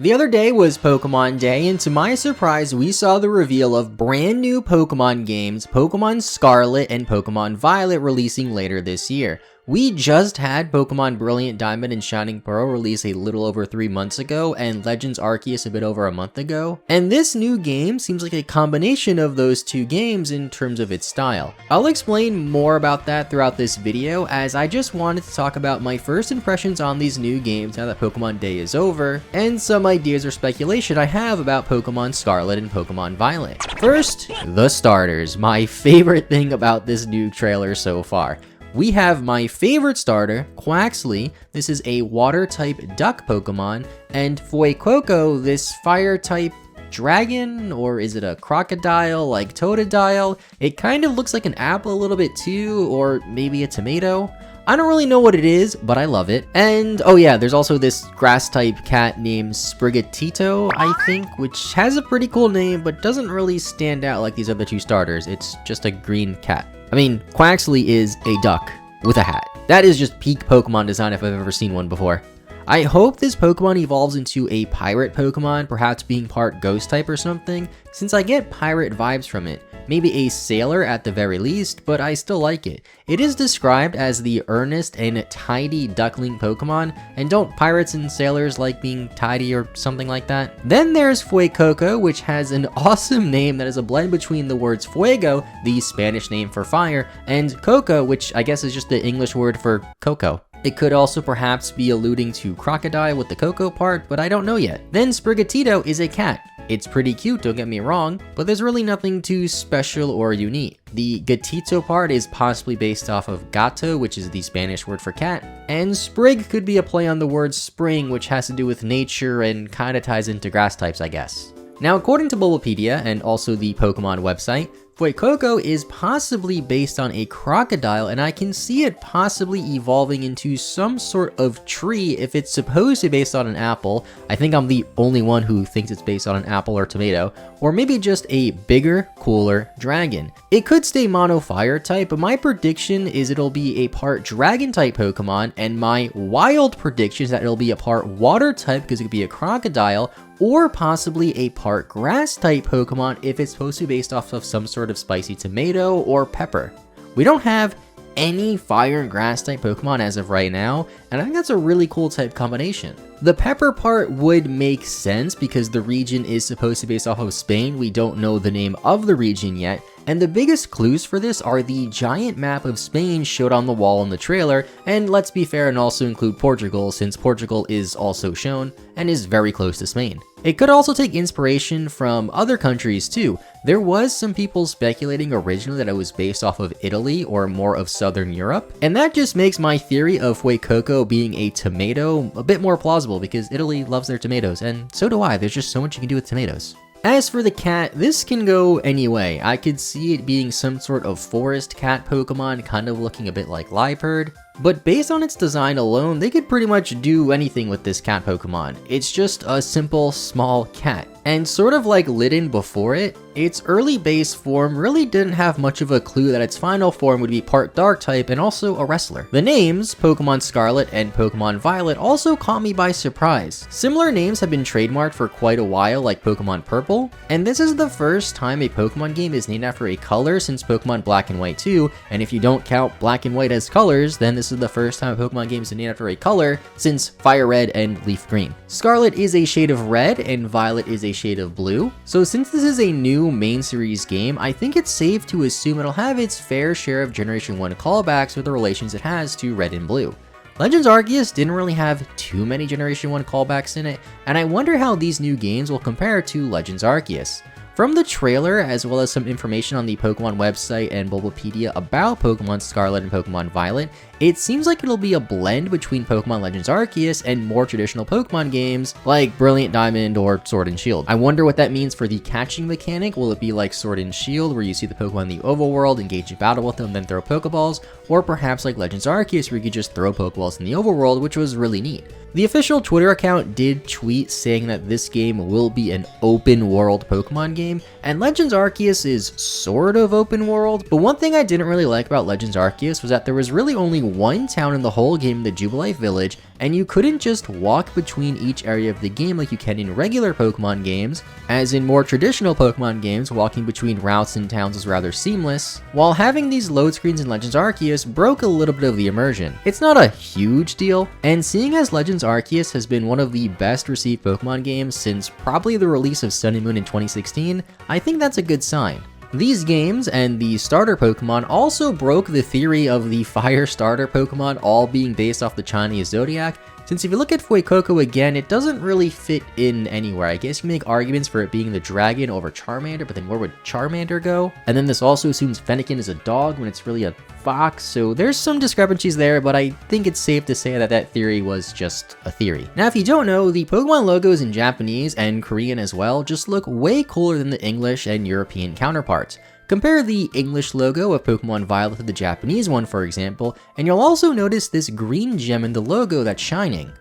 The other day was Pokemon Day, and to my surprise, we saw the reveal of brand new Pokemon games, Pokemon Scarlet and Pokemon Violet, releasing later this year. We just had Pokemon Brilliant Diamond and Shining Pearl release a little over 3 months ago, and Legends Arceus a bit over a month ago. And this new game seems like a combination of those two games in terms of its style. I'll explain more about that throughout this video, as I just wanted to talk about my first impressions on these new games now that Pokemon Day is over, and some ideas or speculation I have about Pokemon Scarlet and Pokemon Violet. First, the starters, my favorite thing about this new trailer so far. We have my favorite starter, Quaxly. This is a water-type duck Pokemon, and Fuecoco, this fire-type dragon, or is it a crocodile like Totodile? It kind of looks like an apple a little bit too, or maybe a tomato. I don't really know what it is, but I love it. And oh yeah, there's also this grass-type cat named Sprigatito, I think, which has a pretty cool name, but doesn't really stand out like these other two starters. It's just a green cat. I mean, Quaxly is a duck with a hat. That is just peak Pokemon design if I've ever seen one before. I hope this Pokemon evolves into a pirate Pokemon, perhaps being part ghost type or something, since I get pirate vibes from it. Maybe a sailor at the very least, but I still like it. It is described as the earnest and tidy duckling Pokemon, and don't pirates and sailors like being tidy or something like that? Then there's Fuecoco, which has an awesome name that is a blend between the words fuego, the Spanish name for fire, and coco, which I guess is just the English word for cocoa. It could also perhaps be alluding to crocodile with the cocoa part, but I don't know yet. Then Sprigatito is a cat. It's pretty cute, don't get me wrong, but there's really nothing too special or unique. The gatito part is possibly based off of gato, which is the Spanish word for cat, and sprig could be a play on the word spring, which has to do with nature and kind of ties into grass types, I guess. Now, according to Bulbapedia and also the Pokemon website, Fuecoco is possibly based on a crocodile, and I can see it possibly evolving into some sort of tree if it's supposed to be based on an apple. I think I'm the only one who thinks it's based on an apple or tomato, or maybe just a bigger, cooler dragon. It could stay mono fire type, but my prediction is it'll be a part dragon type Pokemon, and my wild prediction is that it'll be a part water type because it could be a crocodile, or possibly a part grass type Pokemon if it's supposed to be based off of some sort of spicy tomato or pepper. We don't have any fire and grass type Pokemon as of right now, and I think that's a really cool type combination. The pepper part would make sense because the region is supposed to be based off of Spain. We don't know the name of the region yet, and the biggest clues for this are the giant map of Spain showed on the wall in the trailer, and let's be fair and also include Portugal, since Portugal is also shown and is very close to Spain. It could also take inspiration from other countries too. There was some people speculating originally that it was based off of Italy or more of Southern Europe, and that just makes my theory of Fuecoco being a tomato a bit more plausible because Italy loves their tomatoes, and so do I. There's just so much you can do with tomatoes. As for the cat, this can go any way. I could see it being some sort of forest cat Pokemon, kind of looking a bit like Liepard. But based on its design alone, they could pretty much do anything with this cat Pokemon. It's just a simple, small cat. And sort of like Litten before it, its early base form really didn't have much of a clue that its final form would be part dark type and also a wrestler. The names, Pokemon Scarlet and Pokemon Violet, also caught me by surprise. Similar names have been trademarked for quite a while, like Pokemon Purple, and this is the first time a Pokemon game is named after a color since Pokemon Black and White 2, and if you don't count Black and White as colors, then this is the first time a Pokemon game is named after a color since Fire Red and Leaf Green. Scarlet is a shade of red and Violet is a shade of blue. So since this is a new main series game, I think it's safe to assume it'll have its fair share of Generation 1 callbacks with the relations it has to Red and Blue. Legends Arceus didn't really have too many Generation 1 callbacks in it, and I wonder how these new games will compare to Legends Arceus. From the trailer, as well as some information on the Pokemon website and Bulbapedia about Pokemon Scarlet and Pokemon Violet, it seems like it'll be a blend between Pokemon Legends Arceus and more traditional Pokemon games like Brilliant Diamond or Sword and Shield. I wonder what that means for the catching mechanic. Will it be like Sword and Shield, where you see the Pokemon in the overworld, engage in battle with them, then throw Pokeballs, or perhaps like Legends Arceus, where you could just throw Pokeballs in the overworld, which was really neat. The official Twitter account did tweet saying that this game will be an open world Pokemon game, and Legends Arceus is sort of open world, but one thing I didn't really like about Legends Arceus was that there was really only one town in the whole game, the Jubilife Village, and you couldn't just walk between each area of the game like you can in regular Pokemon games, as in more traditional Pokemon games, walking between routes and towns is rather seamless, while having these load screens in Legends Arceus broke a little bit of the immersion. It's not a huge deal, and seeing as Legends Arceus has been one of the best received Pokemon games since probably the release of Sun and Moon in 2016, I think that's a good sign. These games and the starter Pokemon also broke the theory of the fire starter Pokemon all being based off the Chinese zodiac, since if you look at Fuecoco again, it doesn't really fit in anywhere. I guess you can make arguments for it being the dragon over Charmander, but then where would Charmander go? And then this also assumes Fennekin is a dog when it's really a fox, so there's some discrepancies there, but I think it's safe to say that that theory was just a theory. Now, if you don't know, the Pokemon logos in Japanese and Korean as well just look way cooler than the English and European counterparts. Compare the English logo of Pokemon Violet to the Japanese one, for example, and you'll also notice this green gem in the logo that's shining.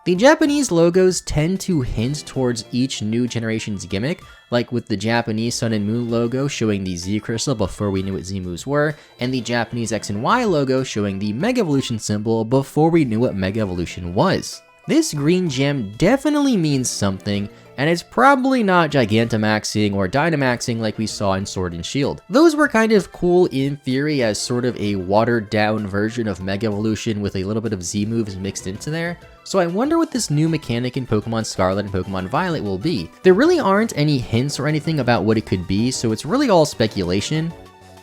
The Japanese logos tend to hint towards each new generation's gimmick, like with the Japanese Sun and Moon logo showing the Z Crystal before we knew what Z moves were, and the Japanese X and Y logo showing the Mega Evolution symbol before we knew what Mega Evolution was. This green gem definitely means something, and it's probably not Gigantamaxing or Dynamaxing like we saw in Sword and Shield. Those were kind of cool in theory as sort of a watered down version of Mega Evolution with a little bit of Z moves mixed into there. So I wonder what this new mechanic in Pokemon Scarlet and Pokemon Violet will be. There really aren't any hints or anything about what it could be, so it's really all speculation.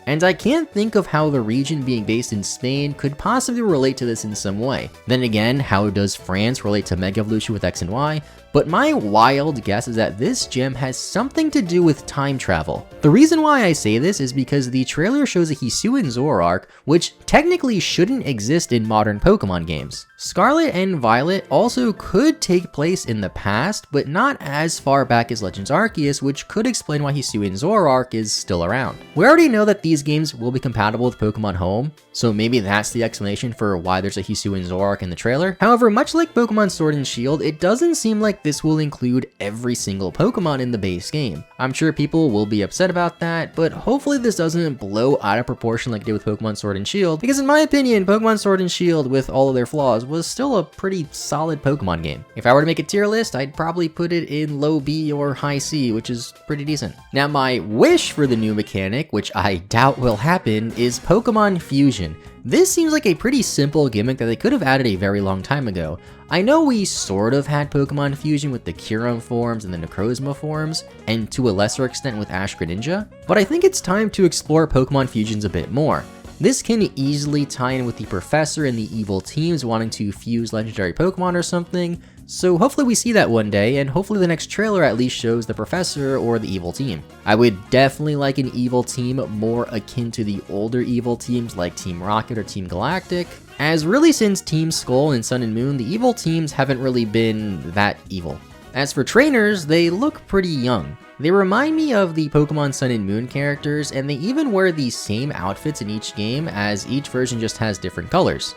And I can't think of how the region being based in Spain could possibly relate to this in some way. Then again, how does France relate to Mega Evolution with X and Y? But my wild guess is that this gem has something to do with time travel. The reason why I say this is because the trailer shows a Hisuian Zoroark, which technically shouldn't exist in modern Pokemon games. Scarlet and Violet also could take place in the past, but not as far back as Legends Arceus, which could explain why Hisuian Zoroark is still around. We already know that these games will be compatible with Pokemon Home, so maybe that's the explanation for why there's a Hisuian Zoroark in the trailer. However, much like Pokemon Sword and Shield, it doesn't seem like this will include every single Pokemon in the base game. I'm sure people will be upset about that, but hopefully this doesn't blow out of proportion like it did with Pokemon Sword and Shield, because in my opinion, Pokemon Sword and Shield, with all of their flaws, was still a pretty solid Pokemon game. If I were to make a tier list, I'd probably put it in low B or high C, which is pretty decent. Now, my wish for the new mechanic, which I doubt will happen, is Pokemon Fusion. This seems like a pretty simple gimmick that they could have added a very long time ago. I know we sort of had Pokemon Fusion with the Kyurem forms and the Necrozma forms, and to a lesser extent with Ash Greninja, but I think it's time to explore Pokemon Fusions a bit more. This can easily tie in with the Professor and the evil teams wanting to fuse legendary Pokemon or something, so hopefully we see that one day, and hopefully the next trailer at least shows the Professor or the evil team. I would definitely like an evil team more akin to the older evil teams like Team Rocket or Team Galactic, as really since Team Skull and Sun and Moon, the evil teams haven't really been that evil. As for trainers, they look pretty young. They remind me of the Pokemon Sun and Moon characters, and they even wear the same outfits in each game, as each version just has different colors.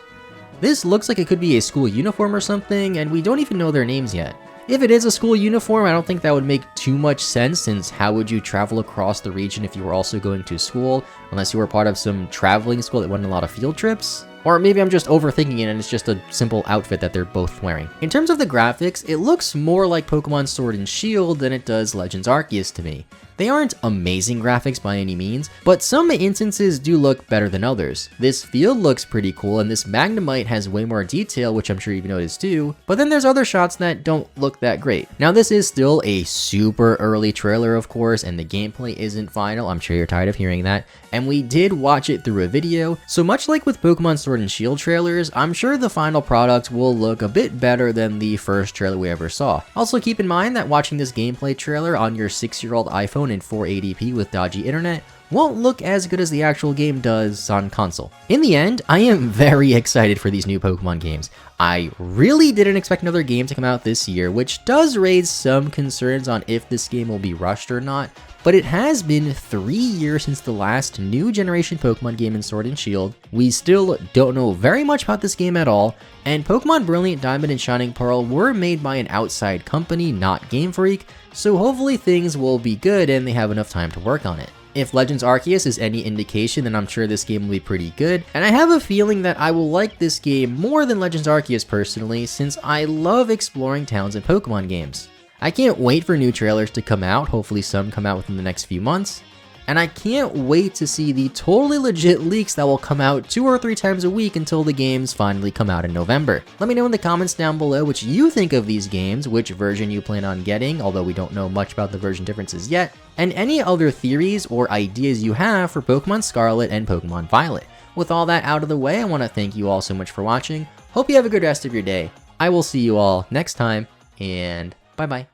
This looks like it could be a school uniform or something, and we don't even know their names yet. If it is a school uniform, I don't think that would make too much sense, since how would you travel across the region if you were also going to school, unless you were part of some traveling school that went on a lot of field trips? Or maybe I'm just overthinking it and it's just a simple outfit that they're both wearing. In terms of the graphics, it looks more like Pokemon Sword and Shield than it does Legends Arceus to me. They aren't amazing graphics by any means, but some instances do look better than others. This field looks pretty cool, and this Magnemite has way more detail, which I'm sure you've noticed too, but then there's other shots that don't look that great. Now, this is still a super early trailer, of course, and the gameplay isn't final. I'm sure you're tired of hearing that, and we did watch it through a video, so much like with Pokemon Sword and Shield trailers, I'm sure the final product will look a bit better than the first trailer we ever saw. Also, keep in mind that watching this gameplay trailer on your 6-year-old iPhone in 480p with dodgy internet won't look as good as the actual game does on console. In the end, I am very excited for these new Pokemon games. I really didn't expect another game to come out this year, which does raise some concerns on if this game will be rushed or not, but it has been 3 years since the last new generation Pokemon game in Sword and Shield. We still don't know very much about this game at all, and Pokemon Brilliant Diamond and Shining Pearl were made by an outside company, not Game Freak, so hopefully things will be good and they have enough time to work on it. If Legends Arceus is any indication, then I'm sure this game will be pretty good, and I have a feeling that I will like this game more than Legends Arceus personally, since I love exploring towns in Pokemon games. I can't wait for new trailers to come out, hopefully some come out within the next few months, and I can't wait to see the totally legit leaks that will come out 2 or 3 times a week until the games finally come out in November. Let me know in the comments down below what you think of these games, which version you plan on getting, although we don't know much about the version differences yet, and any other theories or ideas you have for Pokemon Scarlet and Pokemon Violet. With all that out of the way, I want to thank you all so much for watching. Hope you have a good rest of your day. I will see you all next time, and bye bye.